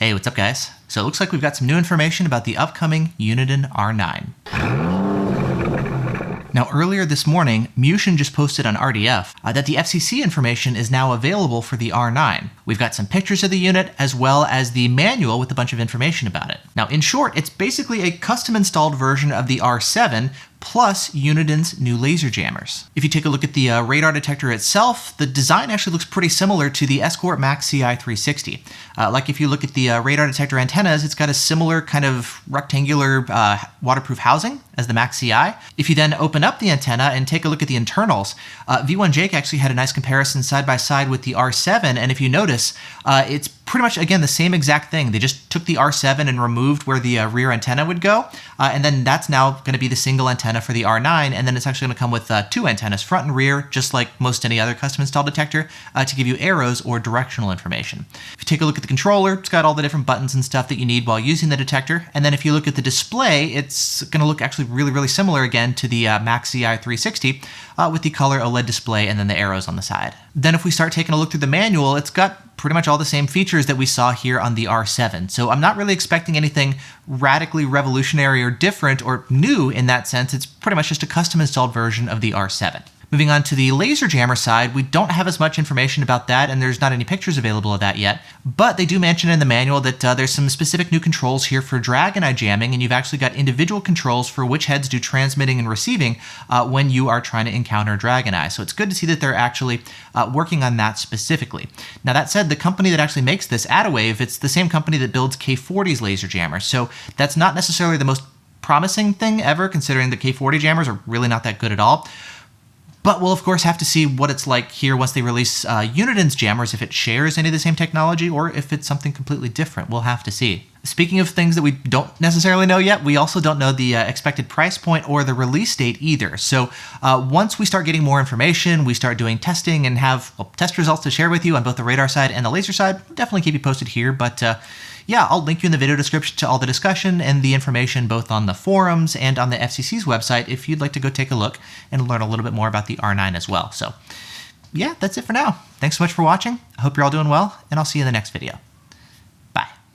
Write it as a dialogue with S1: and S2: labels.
S1: Hey, what's up guys? So it looks like we've got some new information about the upcoming Uniden R9. Now earlier this morning, Mution just posted on RDF that the FCC information is now available for the R9. We've got some pictures of the unit as well as the manual with a bunch of information about it. Now in short, it's basically a custom installed version of the R7 plus Uniden's new laser jammers. If you take a look at the radar detector itself, the design actually looks pretty similar to the Escort Max CI 360. Like if you look at the radar detector antennas, it's got a similar kind of rectangular waterproof housing as the Max CI. If you then open up the antenna and take a look at the internals, V1 Jake actually had a nice comparison side by side with the R7, and if you notice, it's pretty much, again, the same exact thing. They just took the R7 and removed where the rear antenna would go, and then that's now going to be the single antenna for the R9, and then it's actually going to come with two antennas, front and rear, just like most any other custom installed detector, to give you arrows or directional information. If you take a look at the controller, it's got all the different buttons and stuff that you need while using the detector, and then if you look at the display, it's going to look actually really similar again to the Max CI 360, with the color OLED display and then the arrows on the side. Then if we start taking a look through the manual, it's got pretty much all the same features that we saw here on the R7. So I'm not really expecting anything radically revolutionary or different or new in that sense. It's pretty much just a custom installed version of the R7. Moving on to the laser jammer side, we don't have as much information about that, and there's not any pictures available of that yet, but they do mention in the manual that there's some specific new controls here for drag and eye jamming, and you've actually got individual controls for which heads do transmitting and receiving when you are trying to encounter drag and eye. So it's good to see that they're actually working on that specifically. Now that said, the company that actually makes this, Attawave, it's the same company that builds K40's laser jammers, so that's not necessarily the most promising thing ever, considering the K40 jammers are really not that good at all. But we'll of course have to see what it's like here once they release Uniden's jammers, if it shares any of the same technology or if it's something completely different. We'll have to see. Speaking of things that we don't necessarily know yet, we also don't know the expected price point or the release date either. So once we start getting more information, we start doing testing and have test results to share with you on both the radar side and the laser side, we'll definitely keep you posted here. But yeah, I'll link you in the video description to all the discussion and the information both on the forums and on the FCC's website if you'd like to go take a look and learn a little bit more about the R9 as well. So yeah, that's it for now. Thanks so much for watching. I hope you're all doing well, and I'll see you in the next video.